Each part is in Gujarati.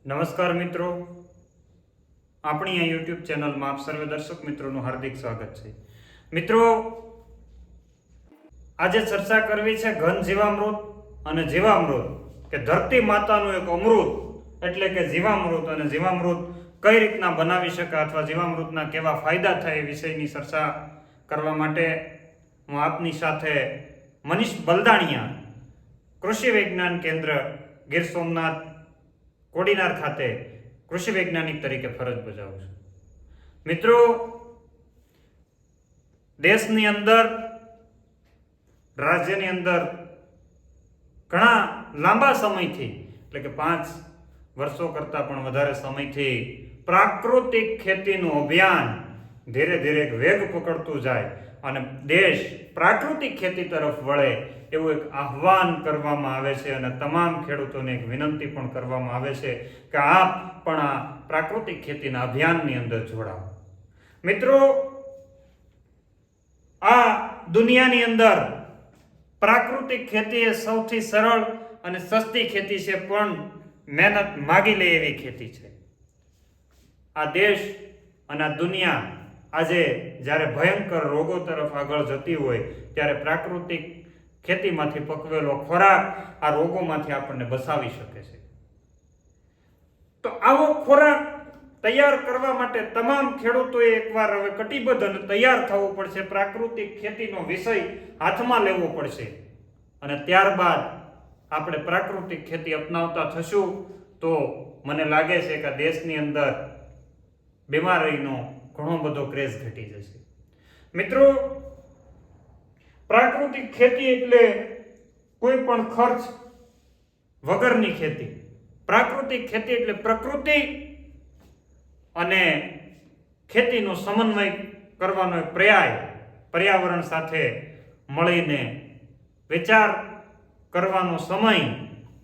નમસ્કાર મિત્રો, આપણી આ યુટ્યુબ ચેનલમાં આપ સર્વે દર્શક મિત્રોનું હાર્દિક સ્વાગત છે. મિત્રો, આજે ચર્ચા કરવી છે ઘન જીવામૃત અને જીવામૃત કે ધરતી માતાનું એક અમૃત એટલે કે જીવામૃત અને જીવામૃત કઈ રીતના બનાવી શકાય અથવા જીવામૃતના કેવા ફાયદા થાય એ વિષયની ચર્ચા કરવા માટે હું આપની સાથે મનીષ બલદાણિયા, કૃષિ વિજ્ઞાન કેન્દ્ર ગીર સોમનાથ કોડીનાર ખાતે કૃષિ વૈજ્ઞાનિક તરીકે ફરજ બજાવું છું. મિત્રો, દેશની અંદર, રાજ્યની અંદર ઘણા લાંબા સમયથી એટલે કે 5 વર્ષો કરતાં પણ વધારે સમયથી પ્રાકૃતિક ખેતીનું અભિયાન ધીરે ધીરે વેગ પકડતું જાય અને દેશ પ્રાકૃતિક ખેતી તરફ વળે એવું એક આહ્વાન કરવામાં આવે છે અને તમામ ખેડૂતોને એક વિનંતી પણ કરવામાં આવે છે કે આપ પણ આ પ્રાકૃતિક ખેતીના અભિયાનની અંદર જોડાઓ. મિત્રો, આ દુનિયાની અંદર પ્રાકૃતિક ખેતી એ સૌથી સરળ અને સસ્તી ખેતી છે, પણ મહેનત માગી લે એવી ખેતી છે. આ દેશ અને આ દુનિયા આજે જ્યારે ભયંકર રોગો તરફ આગળ જતી હોય ત્યારે પ્રાકૃતિક ખેતીમાંથી પકવેલો ખોરાક આ રોગોમાંથી આપણને બચાવી શકે છે. તો આવો ખોરાક તૈયાર કરવા માટે તમામ ખેડૂતોએ એકવાર હવે કટિબદ્ધ અને તૈયાર થવું પડશે. પ્રાકૃતિક ખેતીનો વિષય હાથમાં લેવો પડશે અને ત્યારબાદ આપણે પ્રાકૃતિક ખેતી અપનાવતા થશું તો મને લાગે છે કે દેશની અંદર બીમારીનો ઘણો બધો ક્રેઝ ઘટી જશે. મિત્રો, પ્રાકૃતિક ખેતી એટલે કોઈ પણ ખર્ચ વગરની ખેતી. પ્રાકૃતિક ખેતી એટલે પ્રકૃતિ અને ખેતીનો સમન્વય કરવાનો એક પ્રયાસ, પર્યાવરણ સાથે મળીને વિચાર કરવાનો સમય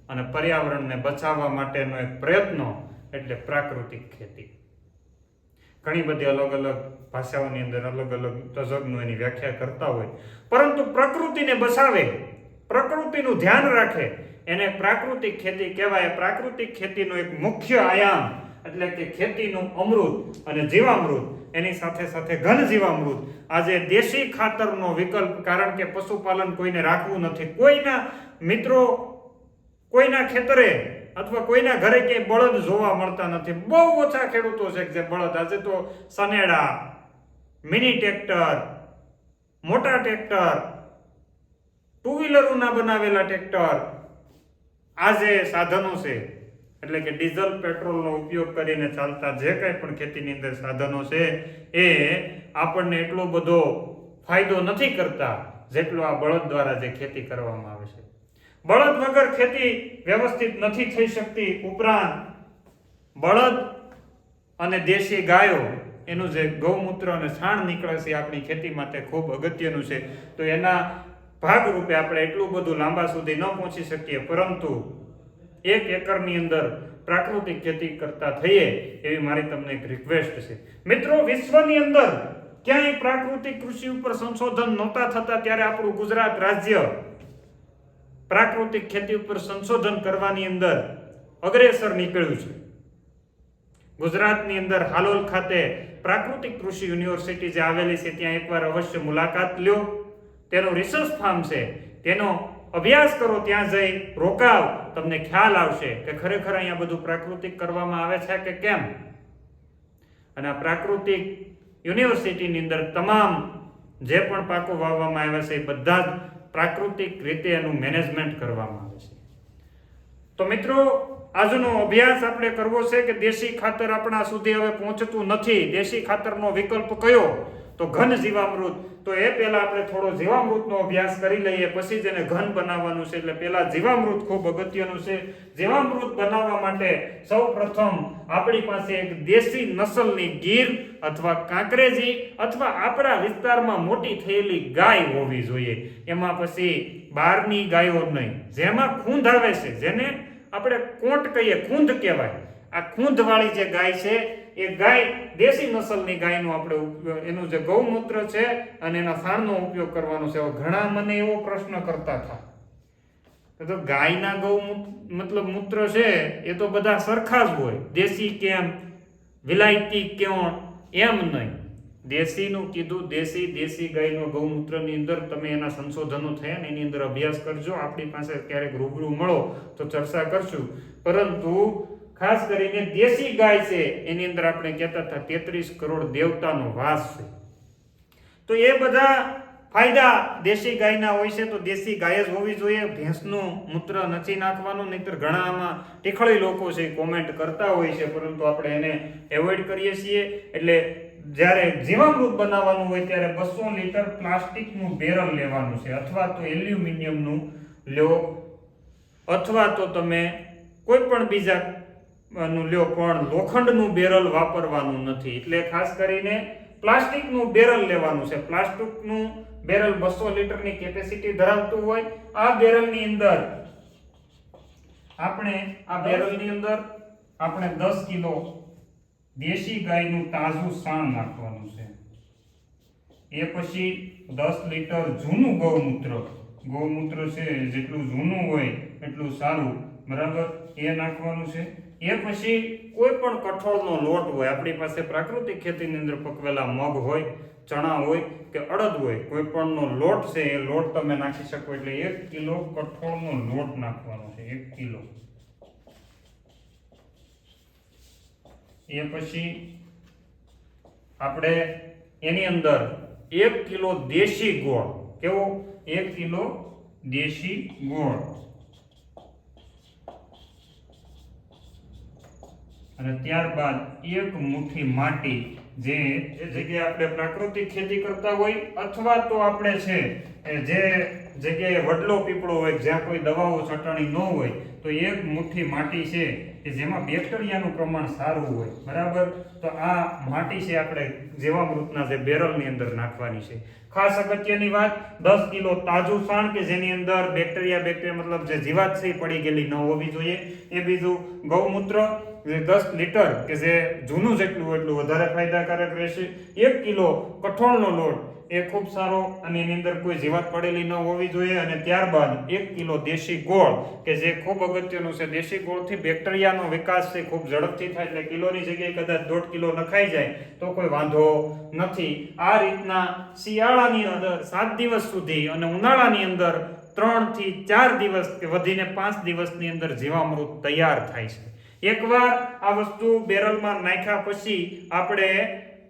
અને પર્યાવરણને બચાવવા માટેનો એક પ્રયત્ન એટલે પ્રાકૃતિક ખેતી. ઘણી બધી અલગ અલગ ભાષાઓની અંદર અલગ અલગ તજજ્ઞો એની વ્યાખ્યા કરતા હોય, પરંતુ પ્રકૃતિને બચાવે, પ્રકૃતિનું ધ્યાન રાખે એને પ્રાકૃતિક ખેતી કહેવાય. પ્રાકૃતિક ખેતીનો એક મુખ્ય આયામ એટલે કે ખેતીનું અમૃત અને જીવામૃત, એની સાથે સાથે ઘન જીવામૃત. આજે દેશી ખાતરનો વિકલ્પ, કારણ કે પશુપાલન કોઈને રાખવું નથી. કોઈના મિત્રો કોઈના ખેતરે અથવા કોઈના ઘરે ક્યાંય બળદ જોવા મળતા નથી. બહુ ઓછા ખેડૂતો છે જે બળદ. આજે તો સનેડા, મિની ટ્રેક્ટર, મોટા ટ્રેક્ટર, ટુ વ્હીલરોના બનાવેલા ટ્રેક્ટર, આજે સાધનો છે એટલે કે ડીઝલ પેટ્રોલનો ઉપયોગ કરીને ચાલતા જે કંઈ પણ ખેતીની અંદર સાધનો છે એ આપણને એટલો બધો ફાયદો નથી કરતા જેટલો આ બળદ દ્વારા જે ખેતી કરવામાં આવે છે. બળદ વગર ખેતી વ્યવસ્થિત નથી થઈ શકતી. ઉપરાંત બળદ અને દેશી ગાયો એનું જે ગૌમૂત્ર અને છાણ નીકળે છે આપણી ખેતી માટે ખૂબ અગત્યનું છે. તો એના ભાગરૂપે આપણે એટલું બધું લાંબા સુધી ન પહોંચી શકીએ, પરંતુ 1 એકરની અંદર પ્રાકૃતિક ખેતી કરતા થઈએ એવી મારી તમને એક રિક્વેસ્ટ છે. મિત્રો, વિશ્વની અંદર ક્યાંય પ્રાકૃતિક કૃષિ ઉપર સંશોધન નહોતા થતા ત્યારે આપણું ગુજરાત રાજ્ય પ્રાકૃતિક ખેતી ઉપર સંશોધન કરવાની અંદર અગ્રેસર નીકળ્યું છે. ગુજરાતની અંદર હાલોલ ખાતે પ્રાકૃતિક કૃષિ યુનિવર્સિટી જે આવેલી છે ત્યાં એકવાર અવશ્ય મુલાકાત લ્યો. તેનું રિસર્ચ ફાર્મ છે, તેનો અભ્યાસ કરો, ત્યાં જઈ રોકાવ, તમને ખ્યાલ આવશે કે ખરેખર અહીંયા બધું પ્રાકૃતિક કરવામાં આવે છે કે કેમ. અને આ પ્રાકૃતિક યુનિવર્સિટીની અંદર તમામ જે પણ પાકો વાવવામાં આવ્યા છે એ બધા જ પ્રાકૃતિક રીતે એનું મેનેજમેન્ટ કરવામાં આવે છે. તો મિત્રો, આજનો અભ્યાસ આપણે કરવો છે કે દેશી ખાતર આપણા સુધી હવે પહોંચતું નથી. દેશી ખાતરનો વિકલ્પ કયો? તો ઘન જીવામૃત. તો એ પહેલા આપણે થોડો જીવામૃતનો અભ્યાસ કરી લઈએ, પછી જ એને ઘન બનાવવાનું છે. એટલે પહેલા જીવામૃત ખૂબ અગત્યનું છે. જીવામૃત બનાવવા માટે સૌ પ્રથમ આપણી પાસે એક દેશી નસલની ગીર અથવા કાંકરેજી અથવા આપણા વિસ્તારમાં મોટી થયેલી ગાય હોવી જોઈએ. એમાં પછી બહારની ગાયો નહીં, જેમાં ખૂંધ આવે છે, જેને આપણે કોંટ કહીએ, ખૂંધ કહેવાય. આ ખૂંધવાળી જે ગાય છે એ ગાય દેશી નસલની ગાયનો આપણે એનું જે ગૌમૂત્ર છે અને એના સાણનો ઉપયોગ કરવાનો છે. ઘણા મને એવો પ્રશ્ન કરતા હતા તો ગાયના ગૌ મતલબ મૂત્ર છે એ તો બધા સરખા જ હોય, દેશી કેમ વિલાયતી ક્યાં એમ નહીં. દેશીનું કીધું, દેશી ગાયનો ગૌમૂત્રની અંદર તમે એના સંશોધનો થયા ને એની અંદર અભ્યાસ કરજો. આપણી પાસે ક્યારેક રૂબરૂ મળો તો ચર્ચા કરશું. પરંતુ ખાસ કરીને દેશી ગાય છે એની અંદર આપણે કહેતા હતા 33 કરોડ દેવતાનો વાસ છે. તો એ બધા ફાયદા દેશી ગાયના હોય છે. તો દેશી ગાય જ હોવી જોઈએ. ભેંસનું મૂત્ર નથી નાખવાનું, નહીંતર ઘણા આમાં ટીખળી લોકો છે કોમેન્ટ કરતા હોય છે, પરંતુ આપણે એને એવોઇડ કરીએ છીએ. એટલે જ્યારે જીવામૃત બનાવવાનું હોય ત્યારે 200 લીટર પ્લાસ્ટિકનું બેરલ લેવાનું છે, અથવા તો એલ્યુમિનિયમનું લ્યો, અથવા તો તમે કોઈ પણ બીજા નું લ્યો, પણ લોખંડનું બેરલ વાપરવાનું નથી. એટલે ખાસ કરીને પ્લાસ્ટિકનું બેરલ લેવાનું છે. પ્લાસ્ટિકનું બેરલ 200 લીટરની કેપેસિટી ધરાવતું હોય. આ બેરલની અંદર આપણે 10 કિલો દેશી ગાયનું તાજું સાણ નાખવાનું છે. એ પછી 10 લીટર જૂનું ગૌમૂત્ર છે, જેટલું જૂનું હોય એટલું સારું, બરાબર, એ નાખવાનું છે. એ પછી કોઈ પણ કઠોળનો લોટ હોય, આપણી પાસે પ્રાકૃતિક ખેતીની અંદર પકવેલા મગ હોય, ચણા હોય કે અડદ હોય, કોઈ પણનો લોટ છે એ લોટ તમે નાખી શકો. એટલે 1 કિલો કઠોળનો લોટ નાખવાનો છે, 1 કિલો. એ પછી આપણે એની અંદર 1 કિલો દેશી ગોળ, કેવો 1 કિલો દેશી ગોળ, અને ત્યારબાદ 1 મુઠ્ઠી માટી, જે જગ્યાએ આપણે પ્રાકૃતિક ખેતી કરતા હોય, અથવા તો આપણે છે જે જગ્યાએ વડલો પીપળો હોય, જ્યાં કોઈ દવાઓ છટાણી ન હોય, તો 1 મુઠ્ઠી માટી છે કે જેમાં બેક્ટેરિયાનું પ્રમાણ સારું હોય, બરાબર. તો આ માટી છે આપણે જીવામૃતના જે બેરલની અંદર નાખવાની છે. ખાસ અગત્યની વાત, 10 કિલો તાજું સાણ કે જેની અંદર બેક્ટેરિયા મતલબ જે જીવાત છે પડી ગયેલી ન હોવી જોઈએ. એ બીજું ગૌમૂત્ર 10 લીટર કે જે જૂનું જેટલું હોય એટલું વધારે ફાયદાકારક રહેશે. 1 કિલો કઠોળનો લોટ એ ખૂબ સારો, અને એની અંદર કોઈ જીવાત પડેલી ન હોવી જોઈએ. અને ત્યારબાદ 1 કિલો દેશી ગોળ કે જે ખૂબ અગત્યનું છે. દેશી ગોળથી બેક્ટેરિયાનો વિકાસ છે ખૂબ ઝડપથી થાય. એટલે કિલોની જગ્યાએ કદાચ 1.5 કિલો નખાઈ જાય તો કોઈ વાંધો નથી. આ રીતના શિયાળાની અંદર 7 દિવસ સુધી અને ઉનાળાની અંદર 3 થી 4 દિવસ કે વધીને 5 દિવસની અંદર જીવામૃત તૈયાર થાય છે. એકવાર આ વસ્તુ બેરલમાં નાખ્યા પછી આપણે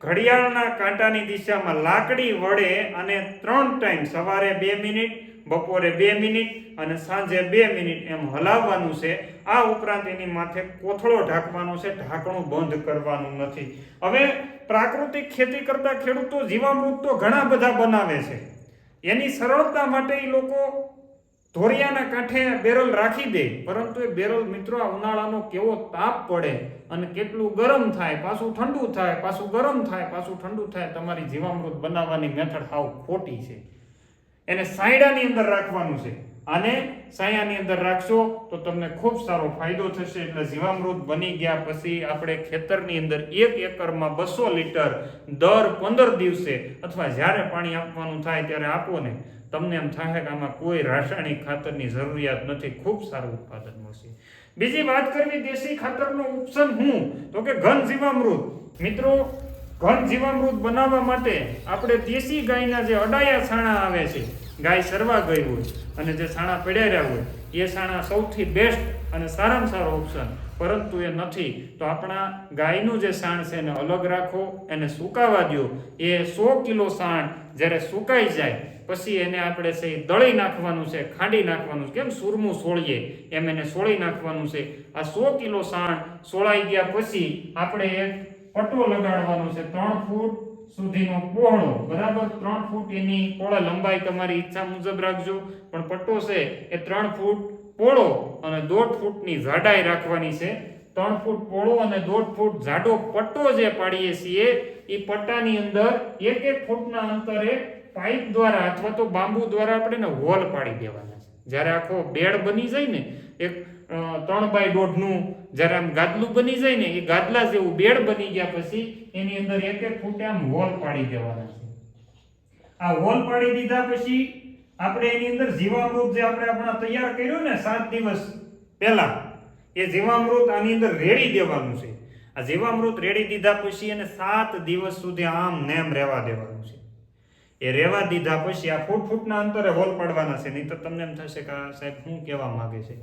ઘડિયાળના કાંટાની દિશામાં લાકડી વડે અને 3 ટાઈમ, સવારે 2 મિનિટ, બપોરે 2 મિનિટ અને સાંજે 2 મિનિટ એમ હલાવવાનું છે. આ ઉપરાંત એની માથે કોથળો ઢાંકવાનો છે, ઢાંકણું બંધ કરવાનું નથી. હવે પ્રાકૃતિક ખેતી કરતા ખેડૂતો જીવામૃત તો ઘણા બધા બનાવે છે. એની સરળતા માટે એ લોકો ધોરિયાના કાંઠે બેરલ રાખી દે, પરંતુ એ બેરલ મિત્રો આ ઉનાળાનો કેવો તાપ પડે અને કેટલું ગરમ થાય, પાછું ઠંડુ થાય, પાછું ગરમ થાય, પાછું ઠંડુ થાય. તમારી જીવામૃત બનાવવાની મેથડ હાવ ખોટી છે. એને સાયડાની અંદર રાખવાનું છે, અને સાયાની અંદર રાખશો તો તમને ખૂબ સારો ફાયદો થશે. એટલે જીવામૃત બની ગયા પછી આપણે ખેતરની અંદર 1 એકરમાં 200 લીટર દર 15 દિવસે અથવા જ્યારે પાણી આપવાનું થાય ત્યારે આપો ને, તમને એમ થાય કે આમાં કોઈ રાસાયણિક ખાતરની જરૂરિયાત નથી, ખૂબ સારું ઉત્પાદન મળશે. બીજી વાત કરવી દેશી ખાતરનો ઓપ્શન હું, તો કે ઘન જીવામૃત. મિત્રો, ઘન જીવામૃત બનાવવા માટે આપણે દેશી ગાયના જે અડાયા છાણા આવે છે, ગાય સરવા ગઈ હોય અને જે છાણા પડ્યા હોય, એ છાણા સૌથી બેસ્ટ અને સારામાં સારો ઓપ્શન, પરંતુ એ નથી. તો આપણા ગાયનું જે સાણ છે એને અલગ રાખો, એને સુકાવા દો. એ 100 કિલો સાણ જ્યારે સુકાઈ જાય પછી એને આપણે છે દળી નાખવાનું છે, ખાંડી નાખવાનું છે. કેમ સુરમું સોળીએ એમ એને સોળી નાખવાનું છે. આ 100 કિલો સાણ સોળાઈ ગયા પછી આપણે એક પટ્ટો લગાડવાનો છે, 3 ફૂટ સુધીનો પહોળો, બરાબર. 3 ફૂટ એની પહોળા, લંબાઈ તમારી ઈચ્છા મુજબ રાખજો, પણ પટ્ટો છે એ 3 ફૂટ પહોળો અને 1.5 ફૂટની જાડાઈ રાખવાની છે. 3 ફૂટ પહોળો અને 1.5 ફૂટ જાડો પટ્ટો જે પાડીએ છીએ, એ પટ્ટાની અંદર 1-1 ફૂટના અંતરે પાઇપ દ્વારા અથવા તો બાંબુ દ્વારા આપણે હોલ પાડી દેવાના છે. જ્યારે આખો બેડ બની જાય ને, એક 3x1.5 નું જ્યારે આમ ગાદલું બની જાય ને, એ ગાદલા જેવું બેડ બની ગયા પછી એની અંદર 1-1 ફૂટે આમ હોલ પાડી દેવાના છે. આ હોલ પાડી દીધા પછી આપણે એની અંદર જીવામૃત જે આપણે આપણા તૈયાર કર્યું ને 7 દિવસ પહેલા, એ જીવામૃત આની અંદર રેડી દેવાનું છે. આ જીવામૃત રેડી દીધા પછી એને 7 દિવસ સુધી આમ નેમ રહેવા દેવાનું છે. એ રહેવા દીધા પછી આ ફૂટના અંતરે હોલ પાડવાના છે, નહીં તો તમને એમ થશે કે આ સાહેબ શું કહેવા માંગે છે.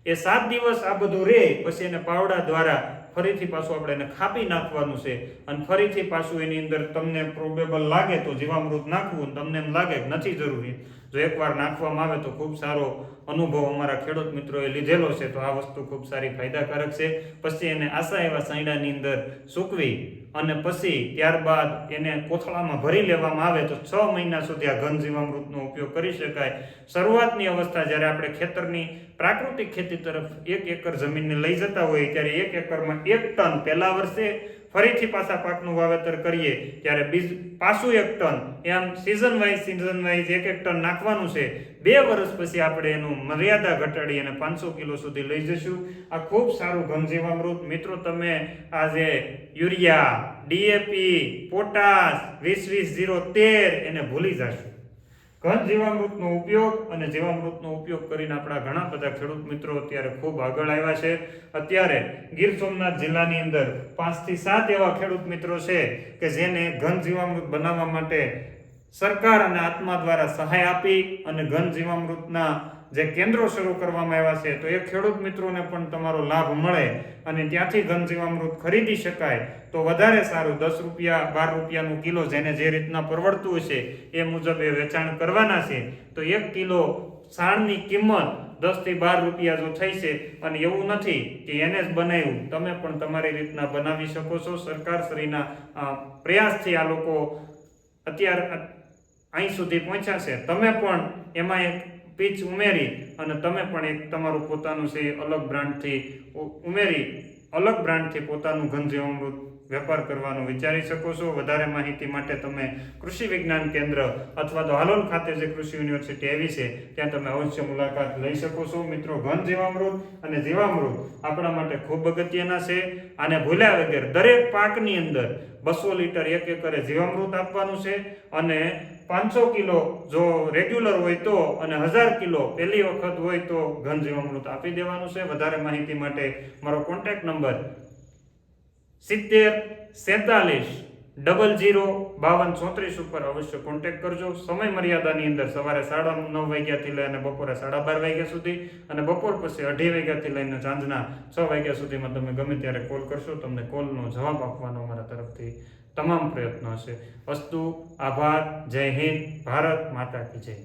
એ 7 દિવસ આ બધું રહે પછી એને પાવડા દ્વારા ફરીથી પાછું આપણે એને ખાપી નાખવાનું છે. અને ફરીથી પાછું એની અંદર તમને પ્રોબેબલ લાગે તો જીવામૃત નાખવું, તમને એમ લાગે કે નથી જરૂરી, જો એકવાર નાખવામાં આવે તો ખૂબ સારો અનુભવ અમારા ખેડૂત મિત્રોએ લીધેલો છે, તો આ વસ્તુ ખૂબ સારી ફાયદાકારક છે. પછી એને આસા એવા સાંયડાની અંદર સૂકવી અને પછી ત્યારબાદ એને કોથળામાં ભરી લેવામાં આવે તો 6 મહિના સુધી આ ઘન જીવામૃતનો ઉપયોગ કરી શકાય. શરૂઆતની અવસ્થા જ્યારે આપણે ખેતરની પ્રાકૃતિક ખેતી તરફ 1 એકર જમીનને લઈ જતા હોય ત્યારે 1 એકરમાં 1 ટન પહેલા વર્ષે, ફરીથી પાછા પાકનું વાવેતર કરીએ ત્યારે પાછું 1 ટન, એમ સીઝન વાઇઝ 1 ટન નાખવાનું છે. 2 વર્ષ પછી આપણે એનું મર્યાદા ઘટાડી અને 500 કિલો સુધી લઈ જશું. આ ખૂબ સારું ઘન જીવામૃત. મિત્રો તમે આ જે યુરિયા, ડીએપી, પોટાશ 20-20-0-13 એને ભૂલી જશો. ઘન જીવામૃતનો ઉપયોગ અને જીવામૃતનો ઉપયોગ કરીને આપણા ઘણા બધા ખેડૂત મિત્રો અત્યારે ખૂબ આગળ આવ્યા છે. અત્યારે ગીર સોમનાથ જિલ્લાની અંદર 5 થી 7 એવા ખેડૂત મિત્રો છે કે જેને ઘન જીવામૃત બનાવવા માટે સરકાર અને આત્મા દ્વારા સહાય આપી અને ઘન જીવામૃતના જે કેન્દ્રો શરૂ કરવામાં આવ્યા છે, તો એ ખેડૂત મિત્રોને પણ તમારો લાભ મળે અને ત્યાંથી ઘન જીવામૃત ખરીદી શકાય તો વધારે સારું. 10 રૂપિયા 12 રૂપિયાનું કિલો જેને જે રીતના પરવડતું હશે એ મુજબ એ વેચાણ કરવાના છે. તો 1 કિલો છાણની કિંમત 10 થી 12 રૂપિયા જો થઈ છે, અને એવું નથી કે એને જ બનાવ્યું, તમે પણ તમારી રીતના બનાવી શકો છો. સરકારશ્રીના પ્રયાસથી આ લોકો અત્યારે અહીં સુધી પહોંચ્યા છે. તમે પણ એમાં એક પીચ ઉમેરી અને તમે પણ એક તમારું પોતાનું છે અલગ બ્રાન્ડથી ઉમેરી અલગ બ્રાન્ડથી પોતાનું ઘન જીવામૃત વેપાર કરવાનું વિચારી શકો છો. વધારે માહિતી માટે તમે કૃષિ વિજ્ઞાન કેન્દ્ર અથવા તો હાલોલ ખાતે જે કૃષિ યુનિવર્સિટી આવી છે ત્યાં તમે અવશ્ય મુલાકાત લઈ શકો છો. મિત્રો, ઘન જીવામૃત અને જીવામૃત આપણા માટે ખૂબ અગત્યના છે. આને ભૂલ્યા વગર દરેક પાકની અંદર 200 લીટર 1 એકરે જીવામૃત આપવાનું છે અને 500 કિલો જો રેગ્યુલર હોય તો અને 1000 કિલો પહેલી વખત હોય તો ઘન જીવામૃત આપી દેવાનું છે. વધારે માહિતી માટે મારો કોન્ટેક્ટ નંબર 7047005234 ઉપર અવશ્ય કોન્ટેક્ટ કરજો. સમય મર્યાદાની અંદર સવારે 9:30 વાગ્યાથી લઈને બપોરે 12:30 વાગ્યા સુધી અને બપોર પછી 2:30 વાગ્યાથી લઈને સાંજના 6 વાગ્યા સુધીમાં તમે ગમે ત્યારે કોલ કરશો, તમને કોલનો જવાબ આપવાનો અમારા તરફથી તમામ પ્રયત્નો હશે. અસ્તુ, આભાર, જય હિન્દ, ભારત માતા કી જય.